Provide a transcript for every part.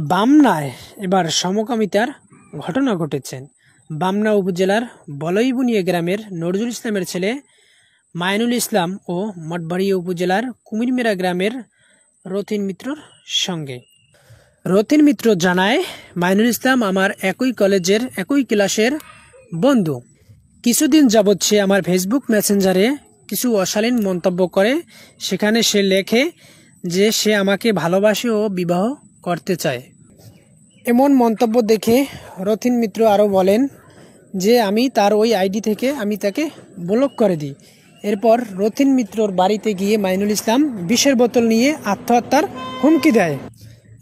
বামনায় এবার সমকামিতার ঘটনা ঘটেছে। বামনা উপজেলার বলইবুনিয়া গ্রামের নজরুল ইসলামের ছেলে মাইনুল ইসলাম ও মঠবাড়িয়া উপজেলার কুমিরমেরা গ্রামের রতিন মিত্রর সঙ্গে। রতিন মিত্র জানায়, মাইনুল ইসলাম আমার একই কলেজের একই ক্লাসের বন্ধু। কিছুদিন যাবৎ সে আমার ফেসবুক মেসেঞ্জারে কিছু অশালীন মন্তব্য করে। সেখানে সে লেখে যে সে আমাকে ভালোবাসে ও বিবাহ করতে চায়। এমন মন্তব্য দেখে রতিন মিত্র আরও বলেন যে আমি তার ওই আইডি থেকে আমি তাকে ব্লক করে দিই। এরপর রতিন মিত্রর বাড়িতে গিয়ে মাইনুল ইসলাম বিষের বোতল নিয়ে আত্মহত্যার হুমকি দেয়।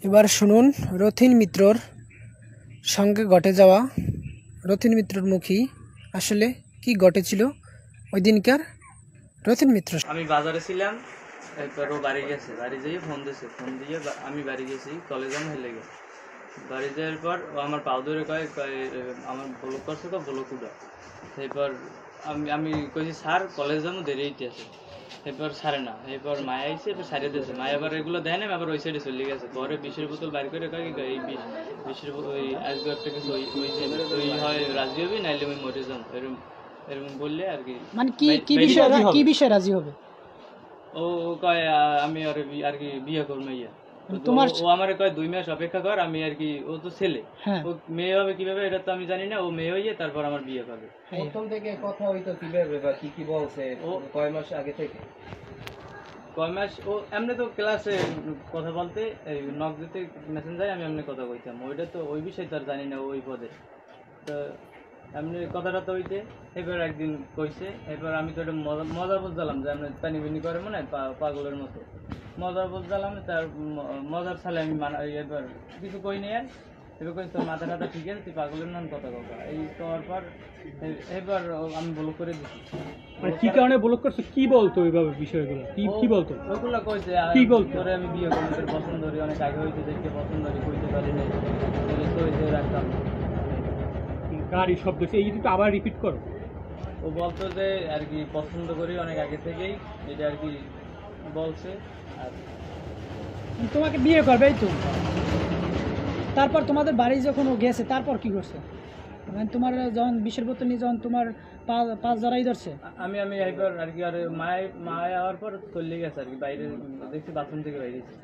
এবার শুনুন রতিন মিত্রর সঙ্গে ঘটে যাওয়া রতিন মিত্রর মুখী আসলে কি ঘটেছিল ওই দিনকার রতিন মিত্র। আমি বাজারে ছিলাম, এরপর ও বাড়ি গেছে, বাড়ি যেয়ে ফোন দিয়ে আমি বাড়ি গেছি, কলেজে আমি হেলে গেছি। বাড়ি যাওয়ার পর ও আমার পাও ধরে কয় আমার ব্লক করছে, তো ব্লক উঠা। এরপর আমি কইছি স্যার কলেজ যাবো, দেরি হইতে আছে। এরপর সারে না, এরপর মায়া আইসে, এরপর সারিয়ে দিয়েছে। মায়া আবার এগুলো দেয় না, আবার ওই সাইডে চলে গেছে। পরে বিষের বোতল বাইর করে কয় এই বিষের ওই আসবে একটা কিছু ওই হয় রাজি হবি, নাইলে আমি মরে যাবো, এরকম বললে আর কি। মানে কি বিষয় রাজি হবে? ও কয় আমি আর কি বিয়ে করবো ইয়া। ও আমার কয় 2 মাস অপেক্ষা কর, আমি আর কি, ও তো ছেলে, ও মেয়ে হবে কিভাবে এটা তো আমি জানি না। ও মেয়ে হইয়ে তারপর আমার বিয়ে করবে। প্রথম থেকে কথা হইতো কিভাবে বা কি বলছে? ও কয় মাস আগে থেকে? কয় মাস ও এমনি তো ক্লাসে কথা বলতে এই নক দিতে মেসেঞ্জারে আমি এমনি কথা কইতাম। ওইটা তো ওই বিষয় তো আর জানি না ওই পদে। তো এমনি কথাটা তো হইতে এবার একদিন কইছে। এবার আমি তো এটা মজা বুঝলাম যে আমি পানি বিনি করে মনে হয় পাগলের মতো মজা বুঝলাম। তার মজার ছালে আমি এবার কিছু কই নি। আর এবার কই তোর মাথা টাথা ঠিক আছে, তুই পাগলের নাম কথা কথা এই করার পর এবার আমি ব্লক করে দিচ্ছি। মানে কি কারণে ব্লক করছো? কি বলতো ওইভাবে বিষয়গুলো? কি বলতো? ওগুলো কইছে কি বলতো? তোরে আমি বিয়ে করবো, তোর পছন্দ করি, অনেক আগে হইতে দেখতে পছন্দ করি, কইতে পারি নাই, কইতে রাখতাম। গাড়ি শব্দ এই তো আবার রিপিট করো। ও বলতো যে আর কি পছন্দ করি অনেক আগে থেকেই, এটা আর কি বলছে। আর তোমাকে বিয়ে করবে তো। তারপর তোমাদের বাড়ি যখন ও গেছে তারপর কি করছে? মানে তোমার যখন বিষের বোতল নিয়ে যখন তোমার পাঁচ জড়াই ধরছে, আমি এবার আর কি, আর মায়া হওয়ার পর চলে গেছে আর কি। বাইরে দেখছি বাথরুম থেকে বাইরেছি,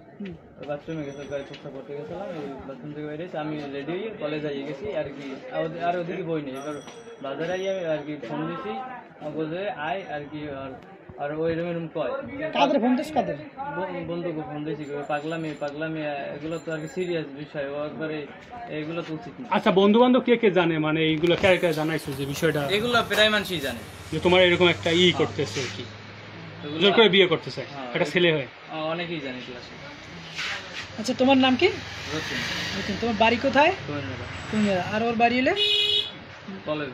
বাথরুমে গেছে, গাড়ি পোস্তা করতে গেছিলাম, এই বাথরুম থেকে বাইরেছি। আমি রেডি হয়ে কলেজ আইয়ে গেছি আর কি। আর ওদিকে বই নেই। এবার বাজারে আইয়ে আমি আর কি ফোন দিছি, বলছে আয় আর কি। আর ওই এরকম কয় কাদের ফোন দিস? কাদের বন্ধুকে ফোন দিয়েছি, পাগলামি এগুলো তো আর কি সিরিয়াস বিষয়, ও একবারে এগুলো তো উচিত না। আচ্ছা, বন্ধু বান্ধব কে জানে? মানে এইগুলো কে জানাইছো যে বিষয়টা? এগুলো প্রায় মানুষই জানে যে তোমার এরকম একটা করতেছে আর কি, জোর করে বিয়ে করতে চায় একটা ছেলে হয়, অনেকেই জানে ক্লাসে। আচ্ছা, তোমার নাম কি? রতিন। তোমার বাড়ি কোথায়? কুমিরমেরা। কুমিরমেরা। আর ওর বাড়ি হলে বলেন।